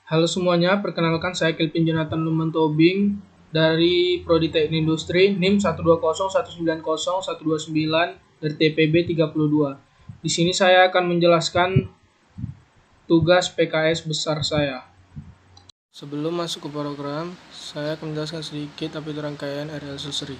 Halo semuanya, perkenalkan saya Kelvin Jonathan Lumentobing dari Prodi Teknik Industri NIM 120190129 dari TPB 32. Di sini saya akan menjelaskan tugas PKS besar saya. Sebelum masuk ke program, saya akan menjelaskan sedikit apa itu rangkaian RLC seri.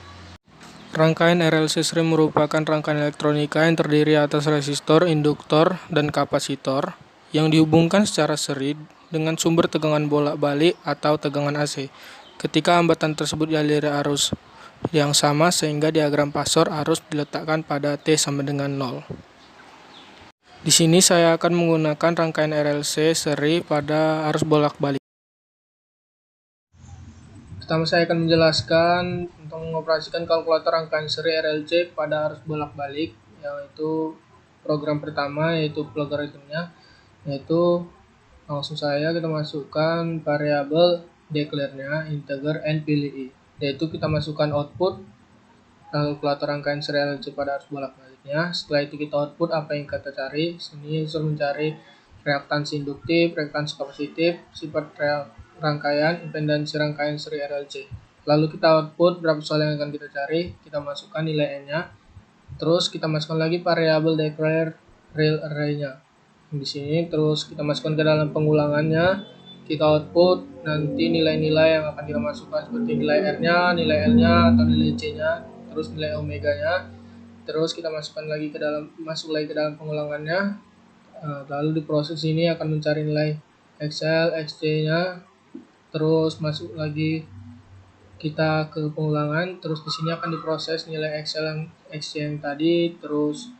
Rangkaian RLC seri merupakan rangkaian elektronika yang terdiri atas resistor, induktor, dan kapasitor yang dihubungkan secara seri dengan sumber tegangan bolak-balik atau tegangan AC. Ketika hambatan tersebut dialiri arus yang sama sehingga diagram Pasor arus diletakkan pada T sama dengan 0. Di sini saya akan menggunakan rangkaian RLC seri pada arus bolak-balik. Pertama saya akan menjelaskan untuk mengoperasikan kalkulator rangkaian seri RLC pada arus bolak-balik, yaitu program pertama yaitu logaritmnya, yaitu langsung saja kita masukkan variabel declare-nya integer n pilih i, yaitu kita masukkan output kalkulator rangkaian seri RLC pada arus bolak-baliknya. Setelah itu kita output apa yang kita cari. Sini suruh mencari reaktansi induktif, reaktansi kapasitif, sifat rangkaian, impedansi rangkaian seri RLC. Lalu kita output berapa soal yang akan kita cari, kita masukkan nilai n-nya. Terus kita masukkan lagi variabel declare real array-nya. Di sini terus kita masukkan ke dalam pengulangannya, kita output nanti nilai-nilai yang akan kita masukkan seperti nilai R-nya, nilai L-nya atau nilai C-nya, terus nilai omega-nya. Terus kita masukkan lagi ke dalam pengulangannya. Lalu di proses ini akan mencari nilai XL, XC-nya, terus masuk lagi kita ke pengulangan, terus di sini akan diproses nilai XL yang XC yang tadi, terus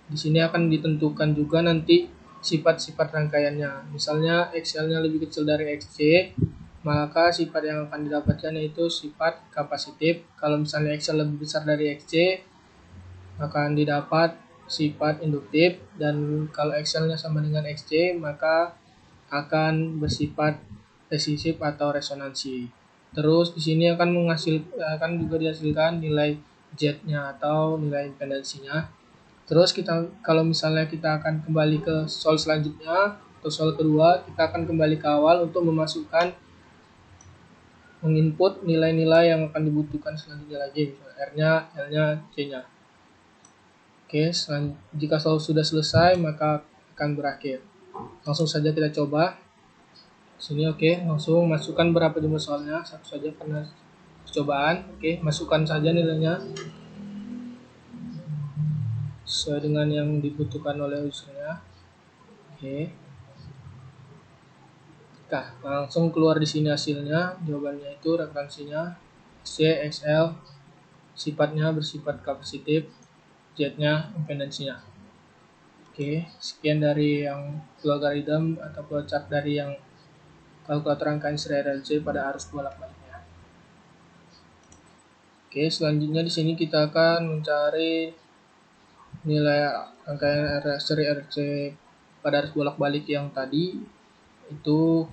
di sini akan ditentukan juga nanti sifat-sifat rangkaiannya. Misalnya XL-nya lebih kecil dari XC, maka sifat yang akan didapatkan yaitu sifat kapasitif. Kalau misalnya XL lebih besar dari XC, akan didapat sifat induktif, dan kalau XL-nya sama dengan XC, maka akan bersifat resisif atau resonansi. Terus di sini akan juga dihasilkan nilai Z-nya atau nilai impedansinya. Terus kalau misalnya kita akan kembali ke soal selanjutnya atau soal kedua, kita akan kembali ke awal untuk menginput nilai-nilai yang akan dibutuhkan selanjutnya lagi, R-nya, L-nya, C-nya. Oke, jika sudah selesai maka akan berakhir. Langsung saja kita coba. Sini oke, langsung masukkan berapa jumlah soalnya, satu saja karena percobaan. Oke, masukkan saja nilainya sesuai dengan yang dibutuhkan oleh usernya. Oke. Nah, langsung keluar di sini hasilnya. Jawabannya itu referensinya C, XL, sifatnya bersifat kapasitif, Z-nya impedansinya. Oke, sekian dari yang logaritm atau flowchart dari yang kalkulator rangkaian seri RLC pada arus bolak-baliknya. Oke, selanjutnya di sini kita akan mencari nilai rangkaian seri RLC pada arus bolak-balik yang tadi itu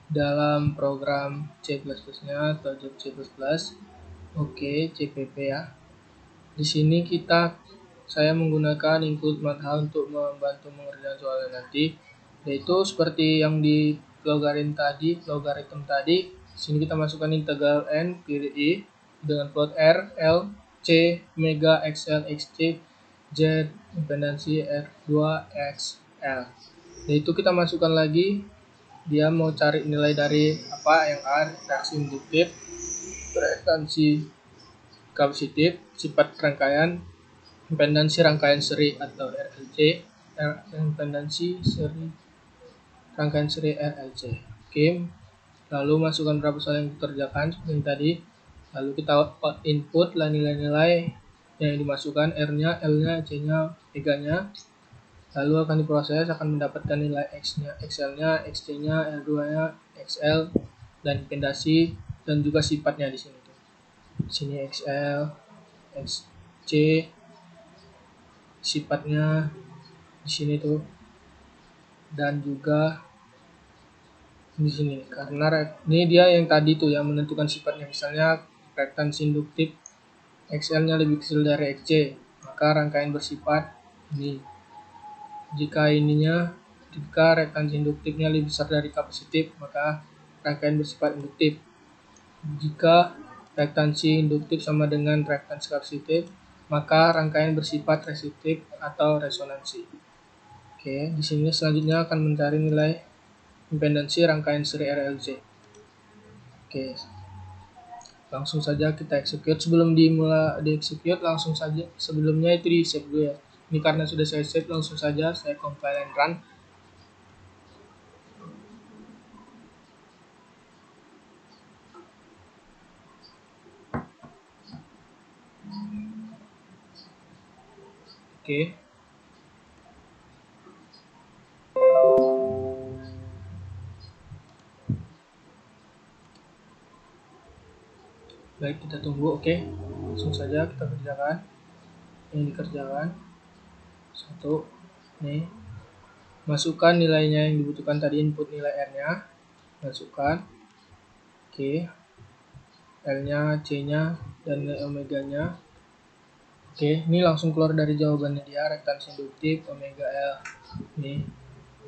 dalam program C++-nya atau C++. Oke, CPP ya. Di sini saya menggunakan include maths untuk membantu mengerjakan soalnya nanti, yaitu seperti yang di logaritm tadi. Di sini kita masukkan integral n pilih i dengan float R, L, C, omega, XL, XC, Z, impedansi R2, X, L. Yaitu kita masukkan lagi, dia mau cari nilai dari apa yang A, reaksi induktif, reaktansi kapasitif, sifat rangkaian, impedansi rangkaian seri atau RLC, impedansi rangkaian seri RLC. Oke, lalu masukkan berapa soal yang dikerjakan seperti yang tadi. Lalu kita input lah nilai-nilai yang dimasukkan, R-nya, L-nya, C-nya, omega-nya. Lalu akan diproses, akan mendapatkan nilai X-nya, XL-nya, XC-nya, L2-nya, XL, dan impedasi dan juga sifatnya di sini. Di sini XL, XC, sifatnya di sini tuh, dan juga di sini karena ini dia yang tadi tuh yang menentukan sifatnya. Misalnya reaktansi induktif XL-nya lebih kecil dari XC, maka rangkaian bersifat ini. Jika ininya Jika reaktansi induktifnya lebih besar dari kapasitif, maka rangkaian bersifat induktif. Jika reaktansi induktif sama dengan reaktansi kapasitif, maka rangkaian bersifat resistif atau resonansi. Oke, di sini selanjutnya akan mencari nilai impedansi rangkaian seri RLC. Oke, langsung saja kita execute. Sebelum dimulai di-execute, langsung saja sebelumnya itu di save dulu ya. Ini karena sudah saya save, langsung saja saya compile and run. Oke. Baik, kita tunggu. Oke, langsung saja kita kerjakan. Ini dikerjakan. Satu, nih. Masukkan nilainya yang dibutuhkan tadi, input nilai R-nya. Masukkan. Oke. L-nya, C-nya, dan nilai omega-nya. Oke, ini langsung keluar dari jawabannya dia, reaktansi induktif, omega L. Ini,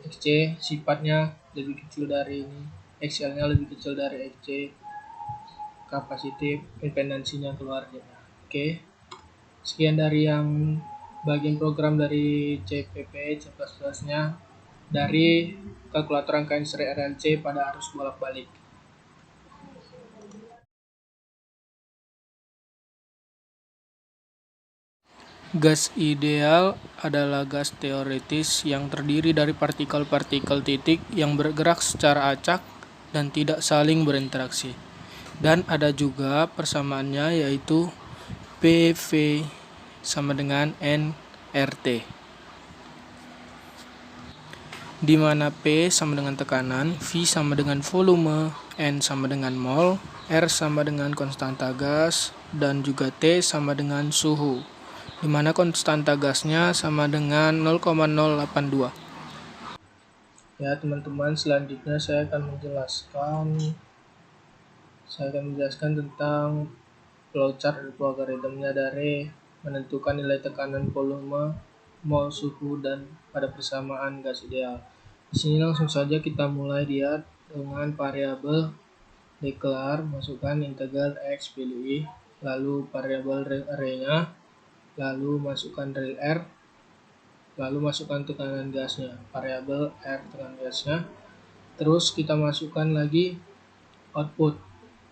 XC, sifatnya lebih kecil dari ini. XL-nya lebih kecil dari XC. Kapasitif, impedansinya keluar dia. Oke. Sekian dari yang bagian program dari CPP, C++-nya dari kalkulator rangkaian seri RLC pada arus bolak-balik. Gas ideal adalah gas teoritis yang terdiri dari partikel-partikel titik yang bergerak secara acak dan tidak saling berinteraksi. Dan ada juga persamaannya, yaitu PV sama dengan nRT, di mana P sama dengan tekanan, V sama dengan volume, N sama dengan mol, R sama dengan konstanta gas, dan juga T sama dengan suhu, di mana konstanta gasnya sama dengan 0,082. Ya teman-teman, selanjutnya saya akan menjelaskan tentang flowchart atau algoritmnya dari menentukan nilai tekanan, volume, mol, suhu, dan pada persamaan gas ideal. Di sini langsung saja kita mulai dia dengan variabel declare, masukkan integral x value i, lalu variabel array-nya, lalu masukkan real r, lalu masukkan tekanan gasnya, variabel r tekanan gasnya. Terus kita masukkan lagi output.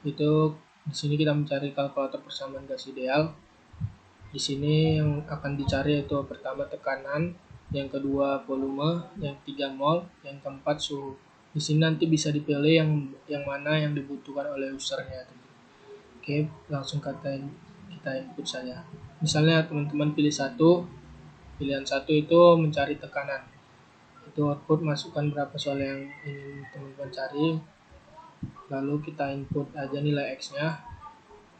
Itu di sini kita mencari kalkulator persamaan gas ideal. Di sini yang akan dicari yaitu pertama tekanan, yang kedua volume, yang ketiga mol, yang keempat suhu. Di sini nanti bisa dipilih yang mana yang dibutuhkan oleh usernya. Oke, langsung kita input saja. Misalnya teman-teman pilih pilihan satu itu mencari tekanan. Itu output, masukkan berapa soal yang ingin teman-teman cari. Lalu kita input aja nilai X-nya.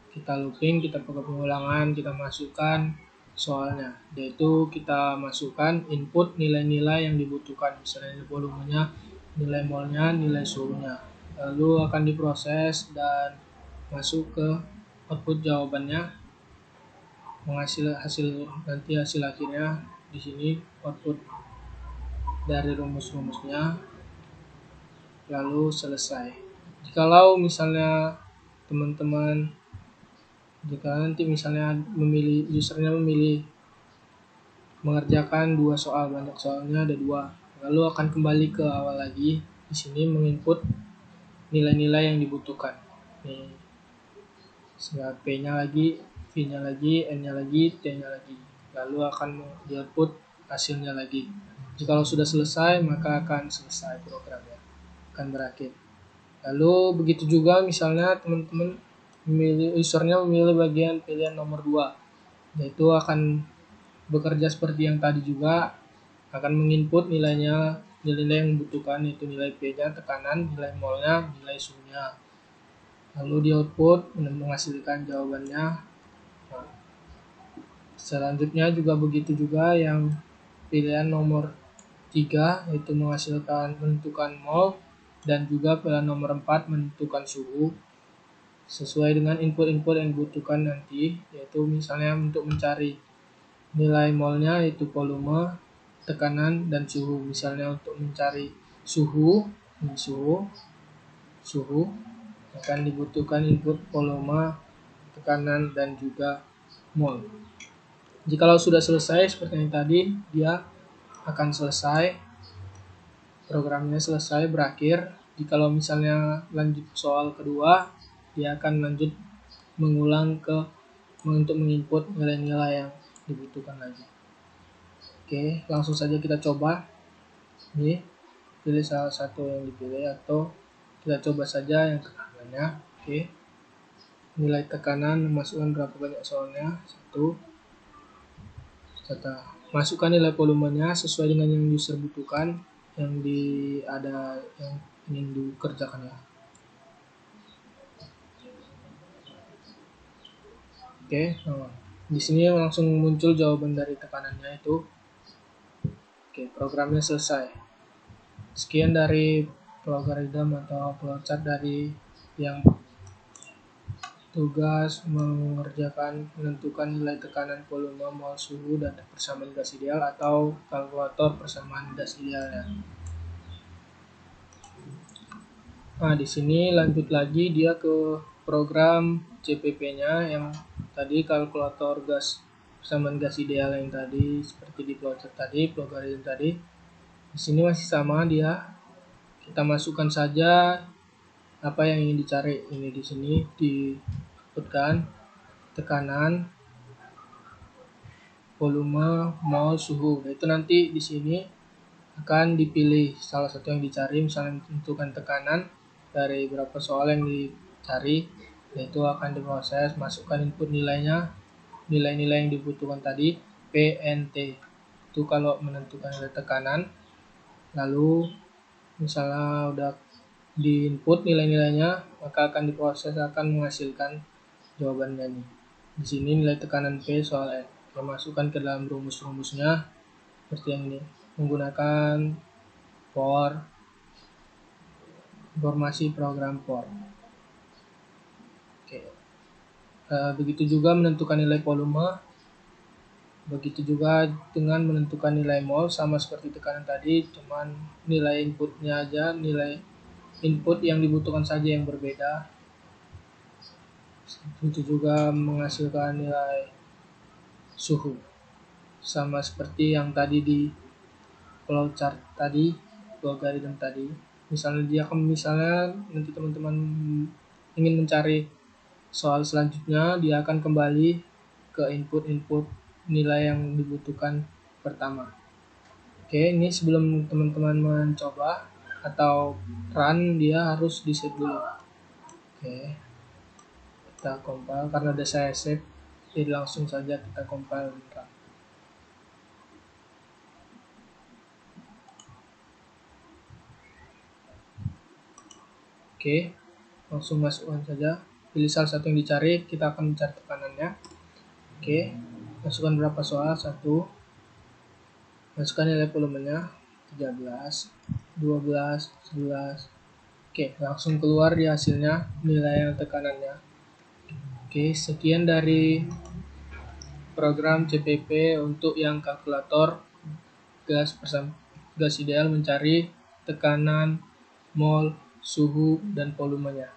Kita looping, kita pakai pengulangan, kita masukkan soalnya, yaitu kita masukkan input nilai-nilai yang dibutuhkan, misalnya volumenya, nilai molnya, nilai suhunya, lalu akan diproses dan masuk ke output jawabannya, nanti hasil akhirnya di sini output dari rumus-rumusnya, lalu selesai. Jikalau misalnya teman-teman jika nanti misalnya usernya memilih mengerjakan dua soal, banyak soalnya ada dua, lalu akan kembali ke awal lagi, di sini menginput nilai-nilai yang dibutuhkan. Nih, P-nya lagi, V-nya lagi, N-nya lagi, T-nya lagi, lalu akan di output hasilnya lagi. Jika sudah selesai, maka akan selesai programnya, akan berakhir. Lalu begitu juga misalnya teman-teman usernya memilih bagian pilihan nomor 2, yaitu akan bekerja seperti yang tadi juga, akan menginput nilai yang dibutuhkan, yaitu nilai P-nya, tekanan, nilai molnya, nilai suhunya, lalu di output menghasilkan jawabannya. Nah, selanjutnya juga begitu juga yang pilihan nomor 3, yaitu menentukan mol, dan juga pilihan nomor 4 menentukan suhu sesuai dengan input-input yang dibutuhkan nanti, yaitu misalnya untuk mencari nilai molnya yaitu volume, tekanan dan suhu. Misalnya untuk mencari suhu akan dibutuhkan input volume, tekanan, dan juga mol. Jikalau sudah selesai seperti yang tadi, dia akan selesai, programnya selesai, berakhir. Jikalau misalnya lanjut soal kedua, dia akan lanjut mengulang untuk menginput nilai-nilai yang dibutuhkan lagi. Oke, langsung saja kita coba. Ini pilih salah satu yang dipilih atau kita coba saja yang tekanannya. Oke, nilai tekanan masukkan berapa banyak soalnya, 1. Kita masukkan nilai volumenya sesuai dengan yang user butuhkan, yang ingin dikerjakan ya. Oke, di sini langsung muncul jawaban dari tekanannya itu. Oke, programnya selesai. Sekian dari logaritma atau flowchart dari yang tugas menentukan nilai tekanan, volume, mol, suhu, dan persamaan gas ideal atau kalkulator persamaan gas idealnya. Nah, di sini lanjut lagi dia ke program CPP-nya yang tadi kalkulator gas persamaan gas ideal yang tadi seperti di flowchart tadi, logaritma tadi. Di sini masih sama dia. Kita masukkan saja apa yang ingin dicari. Ini di sini diinputkan tekanan, volume, mol, suhu. Itu nanti di sini akan dipilih salah satu yang dicari, misalnya menentukan tekanan dari berapa soal yang dicari, yaitu akan diproses, masukkan input nilainya, nilai-nilai yang dibutuhkan tadi, PNT. Itu kalau menentukan nilai tekanan. Lalu misalnya udah di input nilai-nilainya, maka akan diproses, akan menghasilkan jawabannya nih. Di sini nilai tekanan P soal N. Kita masukkan ke dalam rumus-rumusnya seperti yang ini, menggunakan for, informasi program for. Oke. Begitu juga menentukan nilai volume. Begitu juga dengan menentukan nilai mol, sama seperti tekanan tadi, cuman nilai inputnya aja, nilai input yang dibutuhkan saja yang berbeda. Itu juga menghasilkan nilai suhu, sama seperti yang tadi di flowchart tadi, logaritma tadi. Misalnya nanti teman-teman ingin mencari soal selanjutnya, dia akan kembali ke input nilai yang dibutuhkan pertama. Oke, ini sebelum teman-teman mencoba atau run, dia harus di save dulu. Oke, kita compile karena udah saya save, jadi langsung saja kita compile dan run. Oke, langsung masukkan saja, pilih salah satu yang dicari, kita akan mencari tekanannya. Oke, masukkan berapa soal, 1. Masukkan nilai volumenya, 13, 12, 11. Oke, langsung keluar di hasilnya nilai tekanannya. Oke, sekian dari program CPP untuk yang kalkulator gas ideal mencari tekanan, mol, suhu, dan volumenya.